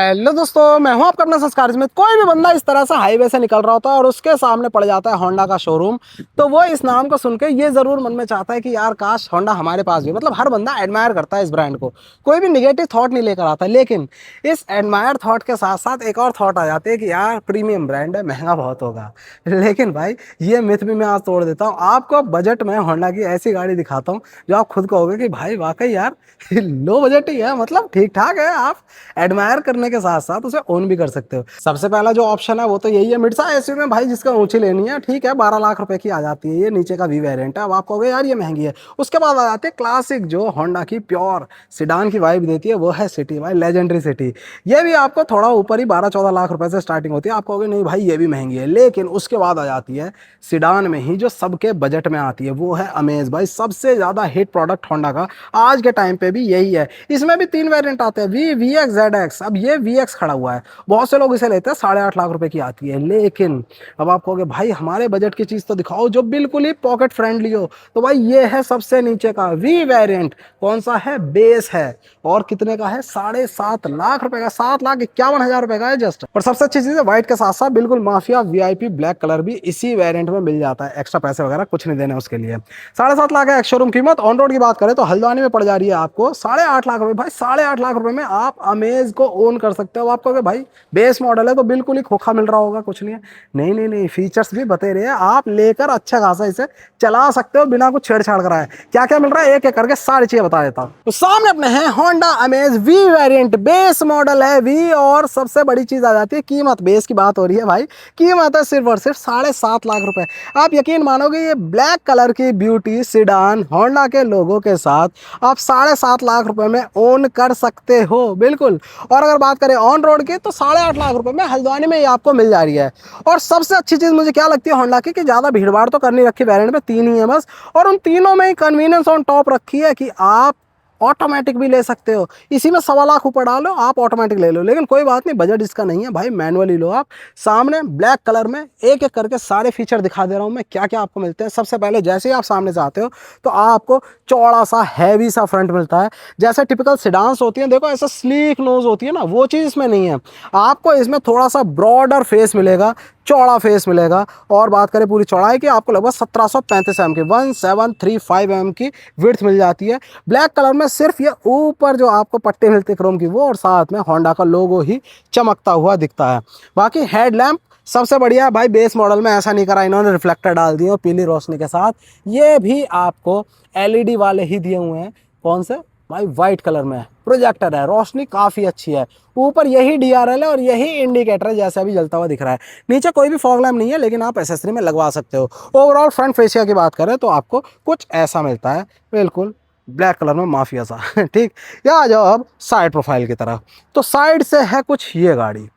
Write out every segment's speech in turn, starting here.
Hello दोस्तों, मैं हूं आपका अपना संस्कार में। कोई भी बंदा इस तरह से हाईवे से निकल रहा होता है और उसके सामने पड़ जाता है होंडा का शोरूम, तो वो इस नाम को सुन के ये जरूर मन में चाहता है कि यार काश होंडा हमारे पास भी। मतलब हर बंदा एडमायर करता है इस ब्रांड को, कोई भी निगेटिव थॉट नहीं लेकर आता। लेकिन इस एडमायर थॉट के साथ साथ एक और थॉट आ जाती है कि यार प्रीमियम ब्रांड है, महंगा बहुत होगा। लेकिन भाई ये मिथ भी मैं आज तोड़ देता हूँ। आपको बजट में होंडा की ऐसी गाड़ी दिखाता हूँ जो आप खुद कहोगे कि भाई वाकई यार लो बजट ही है, मतलब ठीक ठाक है। आप एडमायर करने के साथ साथ उसे ओन भी कर सकते हो। सबसे पहला जो ऑप्शन है वो तो यही है मिड साइज एसयूवी में भाई, जिसका ऊंची लेनी है, ठीक है 12 लाख रुपए की आ जाती है ये नीचे का वी वेरिएंट है। अब आप कहोगे यार ये महंगी है। उसके बाद आ जाती है क्लासिक जो होंडा की प्योर सिडान की वाइब देती है, वो है सिटी भाई, लेजेंडरी सिटी। ये भी आपको थोड़ा ऊपर ही 12-14 लाख रुपए से स्टार्टिंग होती है। आप कहोगे नहीं भाई ये भी महंगी है, लेकिन उसके बाद आ जाती है सिडान में ही जो सबके बजट में आती है, वो है अमेज भाई। सबसे ज्यादा हिट प्रोडक्ट होंडा का आज के टाइम पे भी यही है। इसमें भी 3 वेरिएंट आते हैं, वी एक्स जेड एक्स। अब ये वी एक्स खड़ा हुआ है, बहुत से लोग इसे लेते हैं, 8.5 लाख रुपए की आती है। लेकिन अब आप कहोगे भाई हमारे बजट की चीज तो दिखाओ जो बिल्कुल ही पॉकेट फ्रेंडली हो, तो भाई ये है सबसे नीचे का वी वेरिएंट। कौन सा है? बेस है, और कितने का है? 7.5 लाख रुपए का, 7,51,000 रुपए का है जस्ट। और सबसे अच्छी चीज है व्हाइट के साथ साथ बिल्कुल माफिया वीआईपी ब्लैक कलर भी इसी वेरिएंट में मिल जाता है। एक्स्ट्रा पैसे वगैरह कुछ नहीं देने उसके लिए। 7.5 लाख है शोरूम कीमत। ऑन रोड की बात करें तो हल्द्वानी में पड़ जा रही है आपको 8.5 लाख रुपए। भाई 8.5 लाख रुपए में आप अमेज को ओन कर सकते हो। आप कहोगे भाई बेस मॉडल है तो बिल्कुल ही खोखा मिल रहा होगा, कुछ नहीं है। नहीं नहीं नहीं, फीचर्स भी बते रहे हैं, आप लेकर अच्छा खासा इसे चला सकते हो बिना कुछ छेड़छाड़ कराए। क्या क्या मिल रहा है एक एक करके सारी चीजें बता देता हूँ। तो सामने अपने हैं Honda Amaze V variant, base model है वी। और सबसे बड़ी चीज आ जाती है कीमत। बेस की बात हो रही है भाई, कीमत है सिर्फ और सिर्फ 7.5 लाख रुपए। आप यकीन मानोगे ये ब्लैक कलर की ब्यूटी सिडान होंडा के लोगों के साथ आप 7.5 लाख रुपए में ओन कर सकते हो बिल्कुल। और अगर बात करें ऑन रोड की तो 8.5 लाख रुपए में हल्द्वानी में ये आपको मिल जा रही है। और सबसे अच्छी चीज मुझे क्या लगती है होंडा की, कि ज्यादा भीड़ भाड़ तो करनी रखी वेरिएंट में, 3 ही है बस। और उन तीनों में ही कन्वीनियंस ऑन टॉप रखी है कि आप ऑटोमेटिक भी ले सकते हो। इसी में 1.25 लाख ऊपर डालो आप ऑटोमेटिक ले लो। लेकिन कोई बात नहीं, बजट इसका नहीं है भाई, मैनुअली लो आप। सामने ब्लैक कलर में एक एक करके सारे फीचर दिखा दे रहा हूं मैं, क्या क्या आपको मिलते हैं। सबसे पहले जैसे ही आप सामने से आते हो तो आपको चौड़ा सा हैवी सा फ्रंट मिलता है, जैसे टिपिकल सिडान्स होती है देखो, ऐसा स्लीक नोज होती है ना, वो चीज़ इसमें नहीं है। आपको इसमें थोड़ा सा ब्रॉडर फेस मिलेगा, चौड़ा फेस मिलेगा। और बात करें पूरी चौड़ाई की, आपको लगभग 1735 mm की, 1735 mm की विड्थ मिल जाती है। ब्लैक कलर में सिर्फ ये ऊपर जो आपको पट्टे मिलते क्रोम की, वो, और साथ में होंडा का लोगो ही चमकता हुआ दिखता है। बाकी हेडलैम्प सबसे बढ़िया है भाई, बेस मॉडल में ऐसा नहीं करा इन्होंने, रिफ्लेक्टर डाल दिए और पीली रोशनी के साथ। ये भी आपको एलईडी वाले ही दिए हुए हैं। कौन से भाई? वाइट कलर में प्रोजेक्टर है, रोशनी काफ़ी अच्छी है। ऊपर यही डीआरएल है और यही इंडिकेटर है, जैसे अभी जलता हुआ दिख रहा है। नीचे कोई भी फॉग लैम्प नहीं है, लेकिन आप एसेसरी में लगवा सकते हो। ओवरऑल फ्रंट फेसिया की बात करें तो आपको कुछ ऐसा मिलता है, बिल्कुल ब्लैक कलर में माफिया सा ठीक। या आ जाओ अब साइड प्रोफाइल की तरफ, तो साइड से है कुछ ये गाड़ी।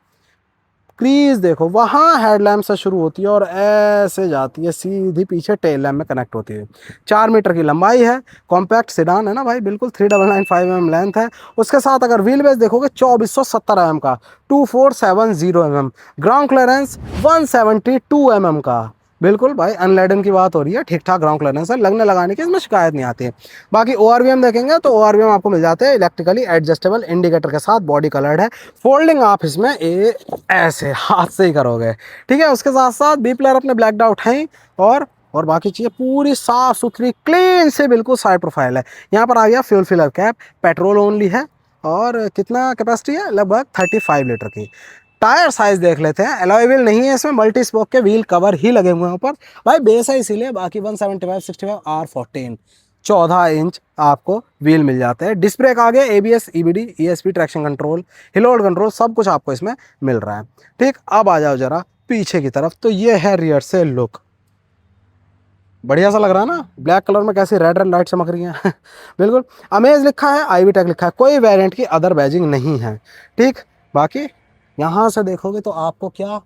क्रीज देखो, वहाँ हेडलैम्प से शुरू होती है और ऐसे जाती है सीधी पीछे टेल लैम्प में कनेक्ट होती है। 4 मीटर की लंबाई है, कॉम्पैक्ट सेडान है ना भाई, बिल्कुल 3995 mm लेंथ है। उसके साथ अगर व्हील बेस देखोगे 2470 mm का, 2470 mm। ग्राउंड क्लियरेंस 172 mm का। बिल्कुल भाई अनलेडन की बात हो रही है, ठीक ठाक ग्राउंड क्लियरेंस है, लगने लगाने की इसमें शिकायत नहीं आती है। बाकी ओआरवीएम देखेंगे तो ओआरवीएम आपको मिल जाते हैं इलेक्ट्रिकली एडजस्टेबल इंडिकेटर के साथ, बॉडी कलर्ड है। फोल्डिंग आप इसमें ऐसे हाथ से ही करोगे, ठीक है। उसके साथ साथ बी प्लेयर अपने ब्लैक आउट हैं, और बाकी चीज़ें पूरी साफ सुथरी क्लीन से बिल्कुल साइड प्रोफाइल है। यहाँ पर आ गया fuel filler cap, petrol only है। और कितना कैपेसिटी है? लगभग 35 लीटर की। टायर साइज देख लेते हैं, एलॉय व्हील नहीं है इसमें, मल्टी स्पोक के व्हील कवर ही लगे हुए हैं ऊपर भाई, बेस है इसीलिए। बाकी 175/65 R14 14 इंच आपको व्हील मिल जाते हैं। डिस्क ब्रेक आगे, ABS, EBD, ESP, traction control, hill hold control, सब कुछ आपको इसमें मिल रहा है। ठीक, अब आ जाओ जरा पीछे की तरफ, तो ये है रियर से लुक। बढ़िया सा लग रहा है ना, ब्लैक कलर में कैसी रेड रेड लाइट चमक रही है बिल्कुल अमेज लिखा है, आईवी टेक लिखा है, कोई वेरिएंट की अदर बैजिंग नहीं है। ठीक, बाकी यहाँ से देखोगे तो आपको क्या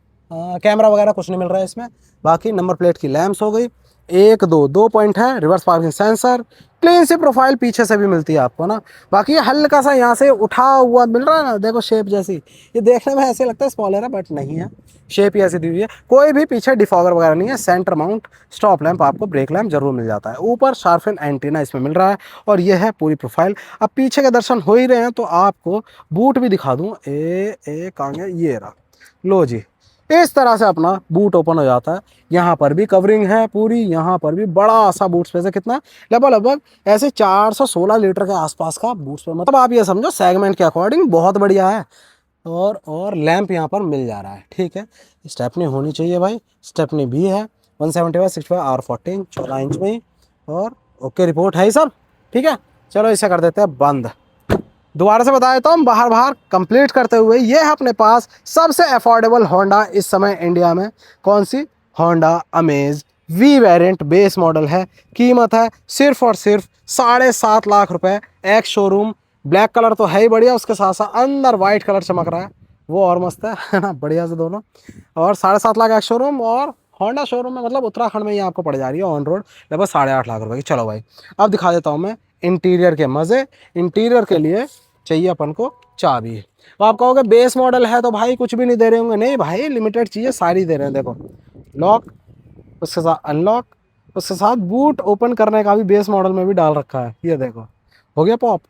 कैमरा वगैरह कुछ नहीं मिल रहा है इसमें। बाकी नंबर प्लेट की लैंप्स हो गई, एक दो दो पॉइंट है, रिवर्स पार्किंग सेंसर, क्लीन सी प्रोफाइल पीछे से भी मिलती है आपको ना। बाकी ये हल्का सा यहाँ से उठा हुआ मिल रहा है ना, देखो शेप जैसी, ये देखने में ऐसे लगता है स्पॉइलर है बट नहीं है, शेप ही ऐसी दी हुई है। कोई भी पीछे डिफॉगर वगैरह नहीं है। सेंटर माउंट स्टॉप लैंप, आपको ब्रेक लैंप जरूर मिल जाता है। ऊपर शार्पन एंटीना इसमें मिल रहा है और ये है पूरी प्रोफाइल। अब पीछे के दर्शन हो ही रहे हैं तो आपको बूट भी दिखा दूँ। कहाँ गया, ये रहा, लो जी। इस तरह से अपना बूट ओपन हो जाता है। यहाँ पर भी कवरिंग है पूरी, यहाँ पर भी बड़ा सा बूट स्पेस है। कितना, लगभग लगभग ऐसे 416 लीटर के आसपास का बूट स्पेस, मतलब आप ये समझो सेगमेंट के अकॉर्डिंग बहुत बढ़िया है। और लैंप यहाँ पर मिल जा रहा है, ठीक है। स्टेपनी होनी चाहिए भाई, स्टेपनी भी है। 175/65 R14 14 इंच में। और ओके रिपोर्ट है ही सब, ठीक है। चलो इसे कर देते हैं बंद। दोबारा से बता देता हूँ, बाहर बाहर कंप्लीट करते हुए, ये है अपने पास सबसे अफोर्डेबल होंडा इस समय इंडिया में। कौन सी, Honda Amaze V variant base model है। कीमत है सिर्फ और सिर्फ 7.5 लाख रुपए। एक्स शोरूम, ब्लैक कलर तो है ही बढ़िया, उसके साथ साथ अंदर वाइट कलर चमक रहा है, वो और मस्त है ना, बढ़िया से दोनों। और 7.5 लाख एक्स शोरूम, और होंडा शोरूम में मतलब उत्तराखंड में ही आपको पड़ जा रही है ऑन रोड लगभग 8.5 लाख रुपए की। चलो भाई अब दिखा देता हूँ मैं इंटीरियर के मज़े। इंटीरियर के लिए चाहिए अपन को चाबी। तो आप कहोगे बेस मॉडल है तो भाई कुछ भी नहीं दे रहे होंगे, नहीं भाई, लिमिटेड चीज़ें सारी दे रहे हैं। देखो लॉक, उसके साथ अनलॉक, उसके साथ बूट ओपन करने का भी बेस मॉडल में भी डाल रखा है, ये देखो हो गया पॉप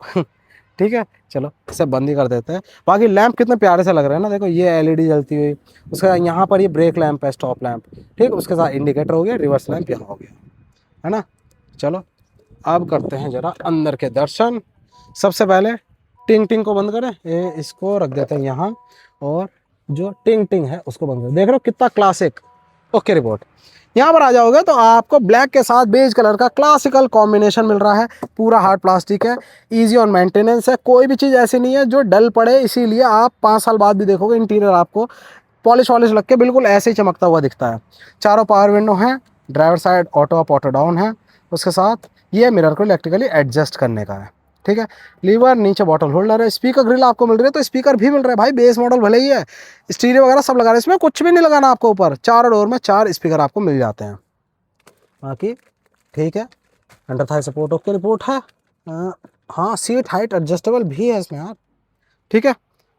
ठीक है। चलो इसे बंद ही कर देते हैं। बाकी लैंप कितने प्यारे से लग रहे हैं ना, देखो ये एलईडी जलती हुई, उसके बाद यहाँ पर ये ब्रेक लैंप है, स्टॉप लैंप, ठीक, उसके साथ इंडिकेटर हो गया, रिवर्स लैंप यहाँ हो गया, है ना। चलो अब करते हैं जरा अंदर के दर्शन। सबसे पहले टिंग टिंग को बंद करें, इसको रख देते हैं यहाँ, और जो टिंग टिंग है उसको बंद करें। देख रहे हो कितना क्लासिक। Okay report. यहाँ पर आ जाओगे तो आपको ब्लैक के साथ बेज कलर का क्लासिकल कॉम्बिनेशन मिल रहा है। पूरा हार्ड प्लास्टिक है, इजी ऑन मेंटेनेंस है, कोई भी चीज़ ऐसी नहीं है जो डल पड़े, इसीलिए आप 5 साल बाद भी देखोगे इंटीरियर आपको पॉलिश वॉलिश लग के बिल्कुल ऐसे ही चमकता हुआ दिखता है। चारों पावर विंडो हैं, driver side auto up auto down है, उसके साथ ये मिरर को इलेक्ट्रिकली एडजस्ट करने का है, ठीक है। लीवर, नीचे बॉटल होल्डर है, स्पीकर ग्रिल आपको मिल रही है, तो स्पीकर भी मिल रहा है भाई, बेस मॉडल भले ही है, स्टीरियो वगैरह सब लगा रहे हैं, इसमें कुछ भी नहीं लगाना आपको। ऊपर चारों डोर में 4 स्पीकर आपको मिल जाते हैं, बाकी ठीक है। Under Thai support okay report है। हाँ सीट हाइट एडजस्टेबल भी है इसमें यार, ठीक है।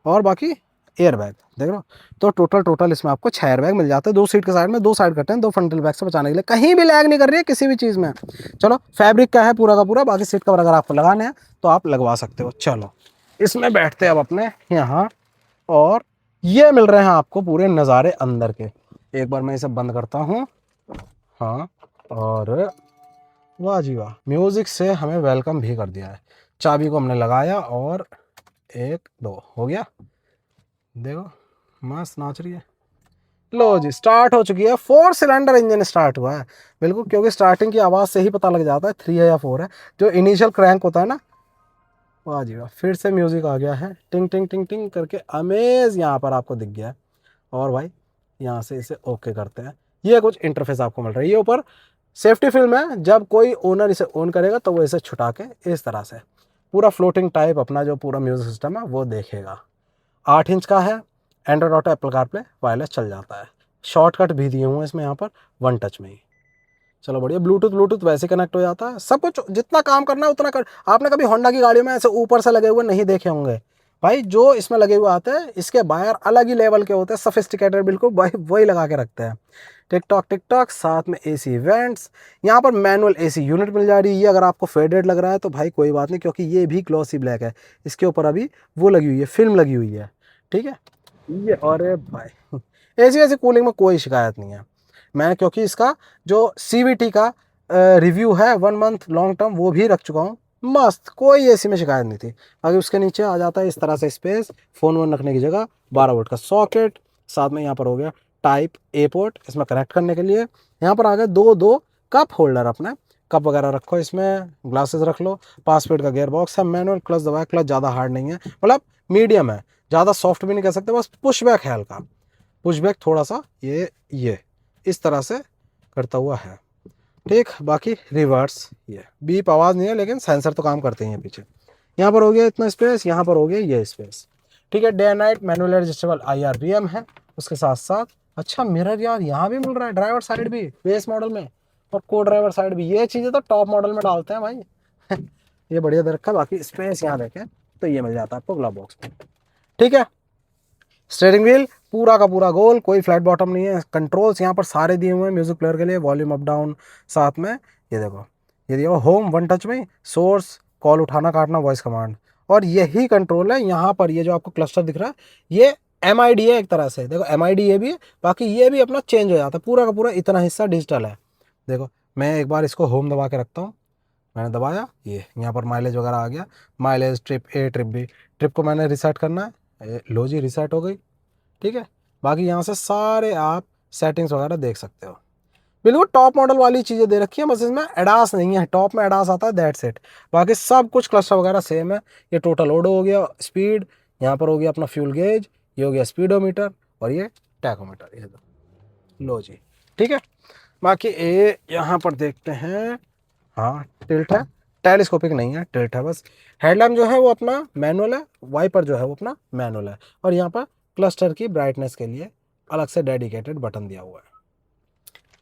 और बाकी एयर बैग देख लो, तो टोटल इसमें आपको 6 एयर बैग मिल जाते हैं। 2 सीट के साइड में 2 साइड कटे हैं, 2 फ्रंटल बैग से बचाने के लिए, कहीं भी लैग नहीं कर रही है किसी भी चीज़ में। चलो फैब्रिक का है पूरा का पूरा। बाकी सीट कवर अगर आपको लगाने हैं तो आप लगवा सकते हो। चलो इसमें बैठते हैं अब अपने यहाँ, और ये मिल रहे हैं आपको पूरे नज़ारे अंदर के। एक बार मैं इसे बंद करता हूँ, हाँ, और वाह जी वाह, म्यूज़िक से हमें वेलकम भी कर दिया है। चाबी को हमने लगाया और 1 2 हो गया, देखो मस्त नाच रही है। लो जी स्टार्ट हो चुकी है। 4 सिलेंडर इंजन स्टार्ट हुआ है बिल्कुल, क्योंकि स्टार्टिंग की आवाज़ से ही पता लग जाता है 3 है या 4 है, जो इनिशियल क्रैंक होता है ना। वाह जी वाह, फिर से म्यूज़िक आ गया है, टिंग टिंग टिंग टिंग करके अमेज यहाँ पर आपको दिख गया है। और भाई यहाँ से इसे ओके करते हैं, ये कुछ इंटरफेस आपको मिल रहा है। ये ऊपर सेफ्टी फिल्म है, जब कोई ओनर इसे ऑन करेगा तो वो इसे छुटा के इस तरह से पूरा फ्लोटिंग टाइप अपना जो पूरा म्यूज़िक सिस्टम है वो देखेगा। 8 इंच का है, Android auto, Apple CarPlay, wireless चल जाता है। शॉर्टकट भी दिए हुए हैं इसमें यहाँ पर 1 टच में ही। चलो बढ़िया, ब्लूटूथ वैसे कनेक्ट हो जाता है, सब कुछ जितना काम करना है उतना कर। आपने कभी होंडा की गाड़ियों में ऐसे ऊपर से लगे हुए नहीं देखे होंगे भाई, जो इसमें लगे हुए आते हैं इसके बाहर अलग ही लेवल के होते हैं, सफिस्टिकेटेड बिल्कुल, भाई वही लगा के रखते हैं। टिकटॉक साथ में एसी वेंट्स, यहाँ पर मैनुअल एसी यूनिट मिल जा रही है। ये अगर आपको फेडेड लग रहा है तो भाई कोई बात नहीं, क्योंकि ये भी ग्लॉसी ब्लैक है, इसके ऊपर अभी वो लगी हुई है, फिल्म लगी हुई है, ठीक है। ये अरे भाई एसी वैसी कूलिंग में कोई शिकायत नहीं है। मैं क्योंकि इसका जो CVT का रिव्यू है 1 मंथ लॉन्ग टर्म वो भी रख चुका हूँ, मस्त, कोई एसी में शिकायत नहीं थी। आगे उसके नीचे आ जाता है इस तरह से स्पेस, फ़ोन वोन रखने की जगह, 12 वोल्ट का सॉकेट, साथ में यहाँ पर हो गया टाइप A पोर्ट इसमें कनेक्ट करने के लिए। यहाँ पर आ गए 2 कप होल्डर, अपने कप वगैरह रखो इसमें, ग्लासेस रख लो। 5 स्पीड का गियर बॉक्स है, मैनुअल क्लच दबाया, क्लच ज़्यादा हार्ड नहीं है, मतलब मीडियम है, ज़्यादा सॉफ्ट भी नहीं कह सकते, बस पुश बैक है हल्का, पुश बैक थोड़ा सा ये इस तरह से करता हुआ है, ठीक। बाकी रिवर्स, ये बीप आवाज़ नहीं है लेकिन सेंसर तो काम करते हैं पीछे। यहाँ पर हो गया इतना स्पेस, यहाँ पर हो गया ये स्पेस, ठीक है। Day and night manual adjustable IRPM है, उसके साथ साथ अच्छा मिरर यार यहाँ भी मिल रहा है, ड्राइवर साइड भी बेस मॉडल में, और को ड्राइवर साइड भी, ये चीज़ें तो टॉप मॉडल में डालते हैं भाई। ये बढ़िया दे रखा है। बाकी स्पेस यहाँ देखें तो ये मिल जाता है आपको ग्लव बॉक्स में, ठीक है। स्टीयरिंग व्हील पूरा का पूरा गोल, कोई फ्लैट बॉटम नहीं है। कंट्रोल्स यहाँ पर सारे दिए हुए हैं म्यूजिक प्लेयर के लिए, वॉल्यूम अप डाउन, साथ में ये देखो, ये देखो होम वन टच में, सोर्स, कॉल उठाना काटना, वॉइस कमांड। और यही कंट्रोल है यहाँ पर, ये जो आपको क्लस्टर दिख रहा है ये MID है एक तरह से, देखो MID ये भी है। बाकी ये भी अपना चेंज हो जाता है, पूरा का पूरा इतना हिस्सा डिजिटल है। देखो मैं एक बार इसको होम दबा के रखता हूँ, मैंने दबाया, ये यहाँ पर माइलेज वगैरह आ गया, mileage, trip A, trip B। Trip को मैंने रिसेट करना है, लो जी रिसेट हो गई, ठीक है। बाकी यहाँ से सारे आप सेटिंग्स वगैरह देख सकते हो। बिल्कुल टॉप मॉडल वाली चीज़ें दे रखी है, बस इसमें एडास नहीं है, टॉप में एडास आता है, दैट्स इट। बाकी सब कुछ क्लस्टर वगैरह सेम है। ये टोटल ओडो हो गया, स्पीड, यहाँ पर हो गया अपना फ्यूल गेज, ये हो गया स्पीडोमीटर, और ये टैकोमीटर, ये दो लो जी, ठीक है। बाकी ये यहाँ पर देखते हैं, हाँ टिल्ट है, टेलीस्कोपिक नहीं है, टिल्ट है बस। हेडलैम्प जो है वो अपना मैनुअल है, वाइपर जो है वो अपना मैनुअल है, और यहाँ पर क्लस्टर की ब्राइटनेस के लिए अलग से डेडिकेटेड बटन दिया हुआ है,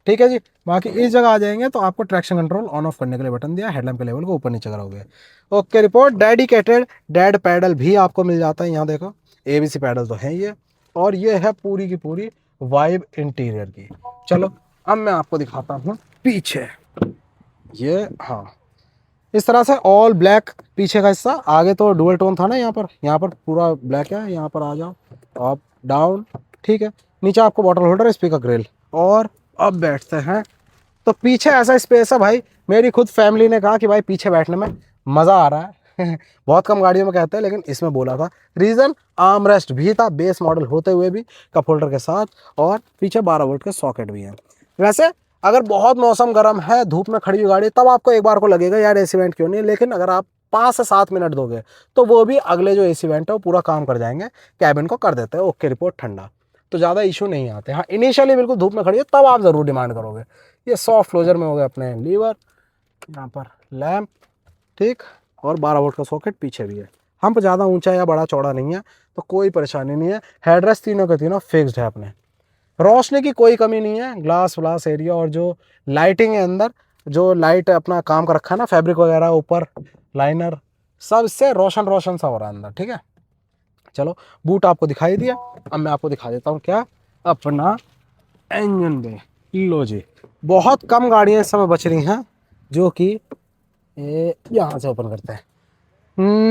ठीक है जी। बाकी इस जगह आ जाएंगे तो आपको ट्रैक्शन कंट्रोल ऑन ऑफ करने के लिए बटन दिया, हेडलैम्प के लेवल को ऊपर नीचे करोगे। Okay report, dedicated dead pedal भी आपको मिल जाता है, यहाँ देखो ABC पैडल तो है ये, और ये है पूरी की पूरी वाइब इंटीरियर की। चलो अब मैं आपको दिखाता हूँ पीछे, ये हाँ इस तरह से ऑल ब्लैक पीछे का हिस्सा, आगे तो डुअल टोन था ना, यहाँ पर पूरा ब्लैक है। यहाँ पर आ जाओ, अप डाउन, ठीक है। नीचे आपको बॉटल होल्डर, स्पीकर ग्रिल, और अब बैठते हैं तो पीछे ऐसा स्पेस है भाई, मेरी खुद फैमिली ने कहा कि भाई पीछे बैठने में मज़ा आ रहा है। बहुत कम गाड़ियों में कहते हैं, लेकिन इसमें बोला था रीज़न, आर्म रेस्ट भी था बेस मॉडल होते हुए भी, कप होल्डर के साथ, और पीछे 12 वोल्ट के सॉकेट भी हैं। वैसे अगर बहुत मौसम गर्म है, धूप में खड़ी हुई गाड़ी, तब आपको एक बार को लगेगा यार AC वेंट क्यों नहीं, लेकिन अगर आप 5 से 7 मिनट दोगे तो वो भी अगले जो AC वेंट है वो पूरा काम कर जाएंगे, कैबिन को कर देते हैं ओके रिपोर्ट ठंडा, तो ज़्यादा इशू नहीं आते। हाँ इनिशियली बिल्कुल धूप में खड़ी है तब आप ज़रूर डिमांड करोगे। ये सॉफ्ट क्लोजर में हो गए अपने लीवर, यहाँ पर लैंप, ठीक, और 12 वोल्ट का सॉकेट पीछे भी है। हम पर ज़्यादा ऊंचा या बड़ा चौड़ा नहीं है तो कोई परेशानी नहीं है। हेडरेस्ट तीनों के तीनों फिक्स्ड है अपने, रोशनी की कोई कमी नहीं है, ग्लास व्लास एरिया, और जो लाइटिंग है अंदर, जो लाइट अपना काम कर रखा है ना, फैब्रिक वगैरह ऊपर, लाइनर, सब इससे रोशन रोशन सा हो रहा है अंदर, ठीक है। चलो बूट आपको दिखाई दिया, अब मैं आपको दिखा देता हूँ क्या, अपना इंजन बे। लो जी, बहुत कम गाड़ियाँ इस समय बच रही हैं जो कि यहाँ से ओपन करते हैं,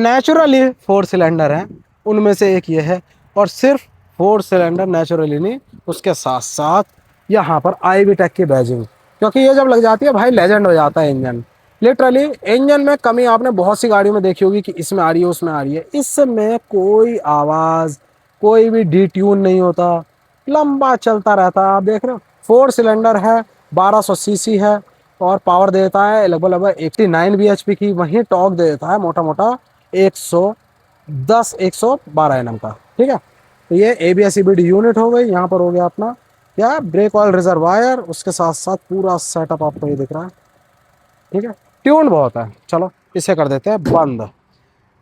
नेचुरली 4 सिलेंडर हैं, उनमें से एक ये है। और सिर्फ 4 सिलेंडर नेचुरली नहीं, उसके साथ साथ यहाँ पर IB टेक की बैजिंग, क्योंकि ये जब लग जाती है भाई लेजेंड हो जाता है इंजन। लिटरली इंजन में कमी आपने बहुत सी गाड़ियों में देखी होगी कि इसमें आ रही है उसमें आ रही है, इसमें कोई आवाज़, कोई भी डिट्यून नहीं होता, लंबा चलता रहता है। आप देख रहे हो 4 सिलेंडर है, 1200 सीसी है, और पावर देता है लगभग लगभग 89 bhp की, वहीं टॉर्क दे देता है मोटा मोटा 110 112 Nm का, ठीक है। तो ये ABS EBD यूनिट हो गई, यहाँ पर हो गया अपना क्या ब्रेक ऑयल रिजर्वायर, उसके साथ साथ पूरा सेटअप आपको ये दिख रहा है, ठीक है। ट्यून बहुत है, चलो इसे कर देते हैं बंद।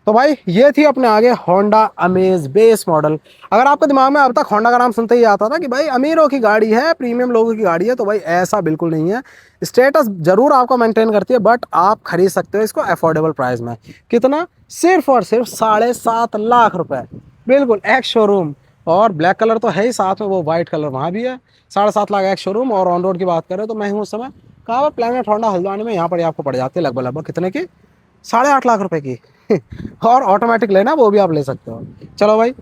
तो भाई ये थी अपने आगे होंडा अमेज बेस मॉडल। अगर आपके दिमाग में अब तक होंडा का नाम सुनते ही आता था कि भाई अमीरों की गाड़ी है, प्रीमियम लोगों की गाड़ी है, तो भाई ऐसा बिल्कुल नहीं है। स्टेटस जरूर आपको मेंटेन करती है, बट आप खरीद सकते हो इसको अफोर्डेबल प्राइस में। कितना, सिर्फ और सिर्फ 7.5 लाख रुपए, बिल्कुल एक्स शोरूम। और ब्लैक कलर तो है ही, साथ में वो वाइट कलर वहाँ भी है। 7.5 लाख एक्स शोरूम। और ऑन रोड की बात करें तो मैं हूँ उस समय कहाँ, प्लेनेट होंडा हल्द्वानी में, यहाँ पर आपको पड़ जाती है लगभग लगभग कितने की, 8.5 लाख रुपए की। और ऑटोमेटिक लेना वो भी आप ले सकते हो। चलो भाई,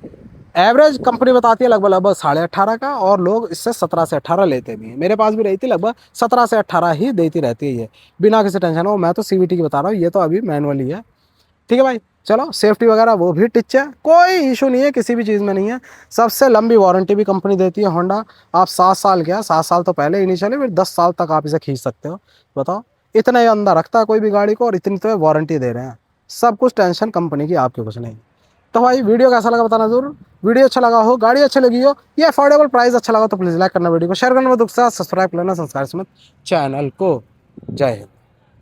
एवरेज कंपनी बताती है लगभग लगभग 18.5 का, और लोग इससे 17 से 18 लेते भी हैं। मेरे पास भी रही थी लगभग 17 से 18 ही देती रहती है ये, बिना किसी टेंशन हो। मैं तो CVT की बता रहा हूँ, ये तो अभी मैनुअली है, ठीक है भाई। चलो सेफ्टी वगैरह वो भी टिच है, कोई इशू नहीं है, किसी भी चीज़ में नहीं है। सबसे लंबी वारंटी भी कंपनी देती है होंडा। आप 7 साल क्या, 7 साल तो पहले ही नहीं चले, फिर 10 साल तक आप इसे खींच सकते हो। बताओ, इतना ही अंदर रखता है कोई भी गाड़ी को, और इतनी तो वारंटी दे रहे हैं। सब कुछ टेंशन कंपनी की, आपके कुछ नहीं। तो भाई वीडियो कैसा लगा बताना जरूर। वीडियो अच्छा लगा हो, गाड़ी अच्छी लगी हो, ये अफोर्डेबल प्राइस अच्छा लगा तो प्लीज़ लाइक करना, वीडियो को शेयर करना, सब्सक्राइब करना संस्कार समझ चैनल को। जय हिंद।